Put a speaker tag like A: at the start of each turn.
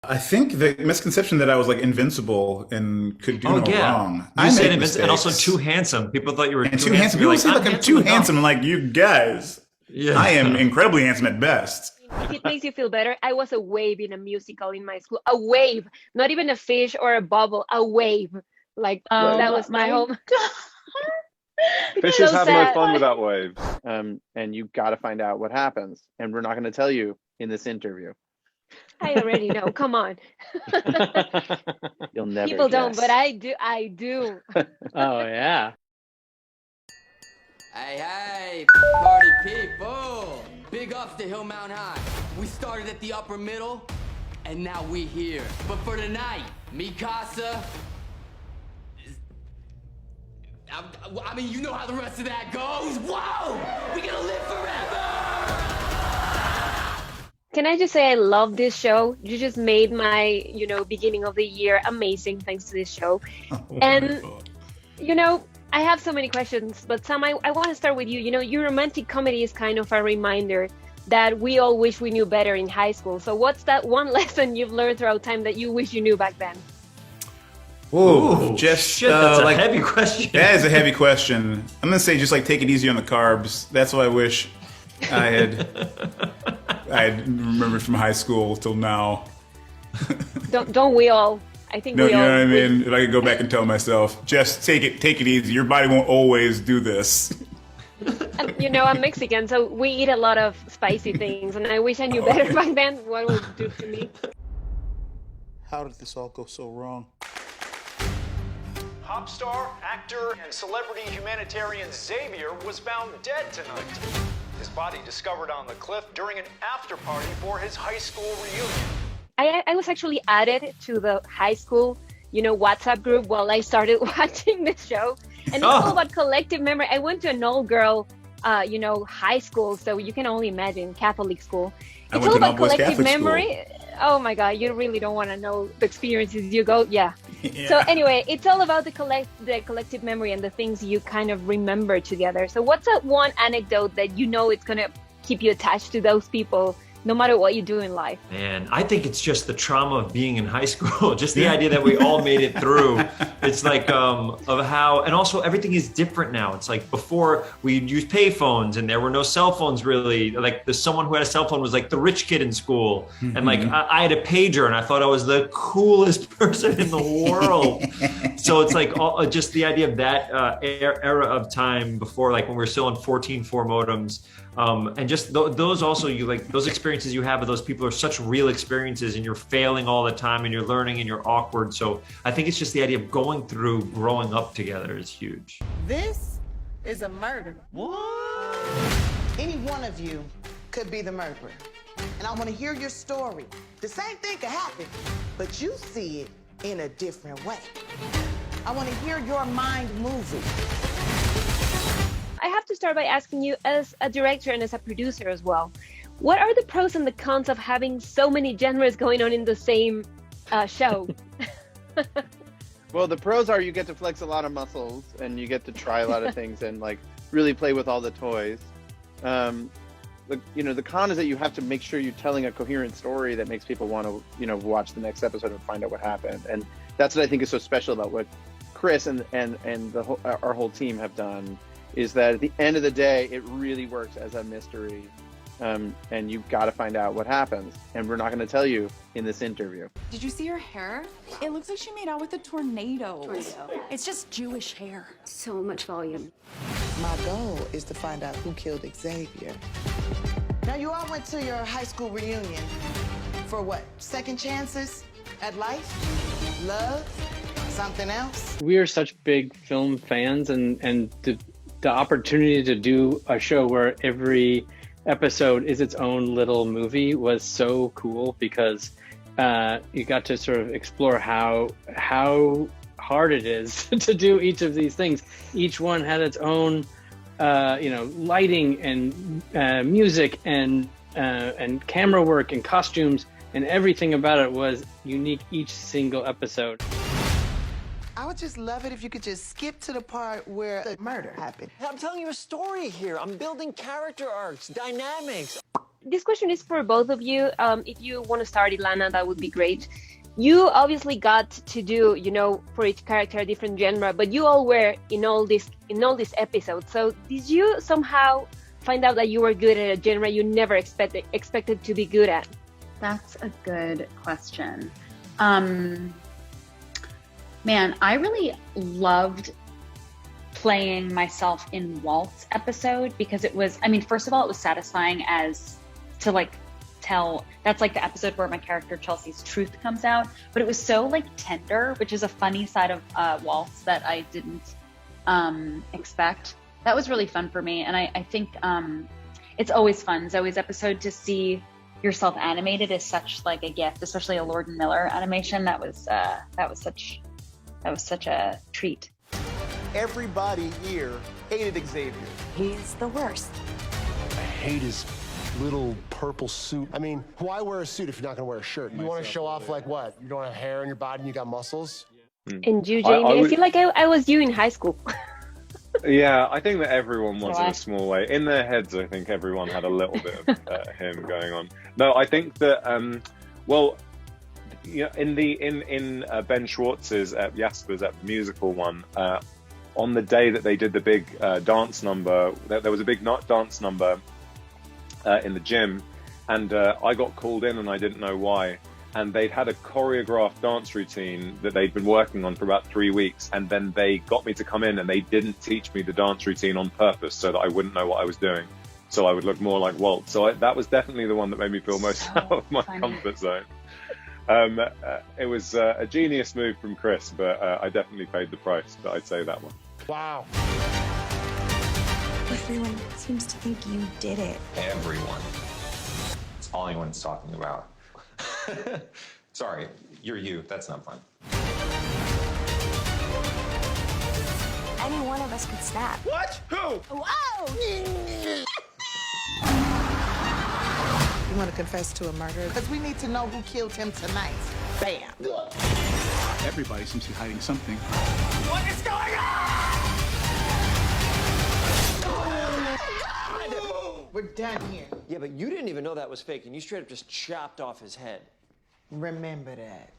A: I think the misconception that I was like invincible and could do
B: Oh
A: no
B: yeah,
A: wrong.
B: you
A: I
B: said
A: make
B: invincible and also
A: mistakes.
B: too handsome. People thought you were
A: And
B: too
A: too handsome.
B: handsome.
A: People
B: You're
A: say like I'm too handsome. I'm like, you guys, I am
B: Yeah.
A: incredibly handsome at best.
C: If it makes you feel better, I was a wave in a musical in my school. A wave, not even a fish or a bubble, a wave. Like that was my home.
D: Fishes
C: So
D: have no
C: sad.
D: fun without waves. And you got to find out what happens. And we're not going to tell you in this interview.
C: I already know. Come on.
D: You'll never
C: People don't,
D: guess.
C: but I do. I do.
E: Oh, yeah.
F: Hey, hey, party people! Big ups to Hill Mount High. We started at the upper middle, and now we here. But for tonight, Mikasa. I mean, you know how the rest of that goes. Whoa! We're gonna live forever!
C: Can I just say I love this show? You just made my, beginning of the year amazing thanks to this show. And, I have so many questions, but Sam, I want to start with you. Your romantic comedy is kind of a reminder that we all wish we knew better in high school. So what's that one lesson you've learned throughout time that you wish you knew back then?
A: Ooh, just
B: shit, that's a heavy question.
A: That is a heavy question. I'm gonna say just like take it easy on the carbs. That's what I wish I had remembered from high school till now.
C: Don't we all? I think
A: No,
C: we
A: you
C: all.
A: know what I mean? If I could go back and tell myself, just take it easy. Your body won't always do this.
C: I'm Mexican, so we eat a lot of spicy things, and I wish I knew better back then what it would do to me.
G: How did this all go so wrong?
H: Pop star, actor, and celebrity humanitarian Xavier was found dead tonight. His body discovered on the cliff during an after party for his high school reunion.
C: I was actually added to the high school, WhatsApp group while I started watching this show. And it's all about collective memory. I went to an all-girl, high school, so you can only imagine, Catholic school. It's all about collective memory. Oh my God, you really don't want to know the experiences you go. Yeah. So anyway, it's all about the collective memory and the things you kind of remember together. So what's that one anecdote that it's going to keep you attached to those people no matter what you do in life?
B: Man, I think it's just the trauma of being in high school. Just the idea that we all made it through. It's like of how, and also everything is different now. It's like before we'd use pay phones and there were no cell phones really. Like someone who had a cell phone was like the rich kid in school. And like I had a pager and I thought I was the coolest person in the world. So it's like just the idea of that era of time before, like when we were still on 14.4 modems. And just those also, those experiences you have with those people are such real experiences, and you're failing all the time and you're learning and you're awkward. So I think it's just the idea of going through growing up together is huge.
I: This is a murder.
B: What?
I: Any one of you could be the murderer. And I want to hear your story. The same thing could happen, but you see it in a different way. I want to hear your mind moving.
C: I have to start by asking you, as a director and as a producer as well, what are the pros and the cons of having so many genres going on in the same show?
D: Well, the pros are you get to flex a lot of muscles and you get to try a lot of things and like really play with all the toys. The con is that you have to make sure you're telling a coherent story that makes people want to, watch the next episode and find out what happened. And that's what I think is so special about what Chris and our whole team have done, is that at the end of the day, it really works as a mystery. And you've got to find out what happens. And we're not going to tell you in this interview.
J: Did you see her hair? It looks like she made out with a tornado. It's just Jewish hair.
K: So much volume.
I: My goal is to find out who killed Xavier. Now, you all went to your high school reunion for what? Second chances at life? Love? Something else?
E: We are such big film fans, and the opportunity to do a show where every episode is its own little movie was so cool, because you got to sort of explore how hard it is to do each of these things. Each one had its own lighting and music and camera work and costumes, and everything about it was unique each single episode.
I: I would just love it if you could just skip to the part where the murder happened.
L: I'm telling you a story here. I'm building character arcs, dynamics.
C: this question is for both of you. If you want to start, Ilana, that would be great. You obviously got to do, for each character a different genre, but you all were in all these episodes. So did you somehow find out that you were good at a genre you never expected to be good at?
K: That's a good question. Man, I really loved playing myself in Walt's episode because it was, first of all, it was satisfying as to tell, that's the episode where my character Chelsea's truth comes out, but it was so tender, which is a funny side of Walt's that I didn't expect. That was really fun for me. And I think it's always fun, Zoe's episode, to see yourself animated is such a gift, especially a Lord and Miller animation. That was such a treat.
G: Everybody here hated Xavier.
J: He's the worst.
L: I hate his little purple suit. Why wear a suit if you're not gonna wear a shirt? You want to show off what? You don't have hair on your body and you got muscles?
C: And you, Jamie, I feel like I was you in high school.
M: Yeah, I think that everyone was in a small way. In their heads, I think everyone had a little bit of him going on. No, I think that, in Ben Schwartz's Jasper's musical one, on the day that they did the big dance number, there was a big dance number in the gym, and I got called in and I didn't know why. And they'd had a choreographed dance routine that they'd been working on for about 3 weeks, and then they got me to come in and they didn't teach me the dance routine on purpose so that I wouldn't know what I was doing, so I would look more like Walt. So that was definitely the one that made me feel most out of my comfort zone. It was a genius move from Chris, but I definitely paid the price, but I'd say that one.
L: Wow.
J: Everyone seems to think you did it.
N: Everyone. It's all anyone's talking about. Sorry, you're you. That's not fun.
J: Any one of us could snap.
G: What? Who?
J: Whoa!
I: You want to confess to a murder? Because we need to know who killed him tonight. Bam.
A: Everybody seems to be hiding something.
G: What is going on?
I: We're done here.
O: Yeah, but you didn't even know that was fake, and you straight up just chopped off his head.
I: Remember that.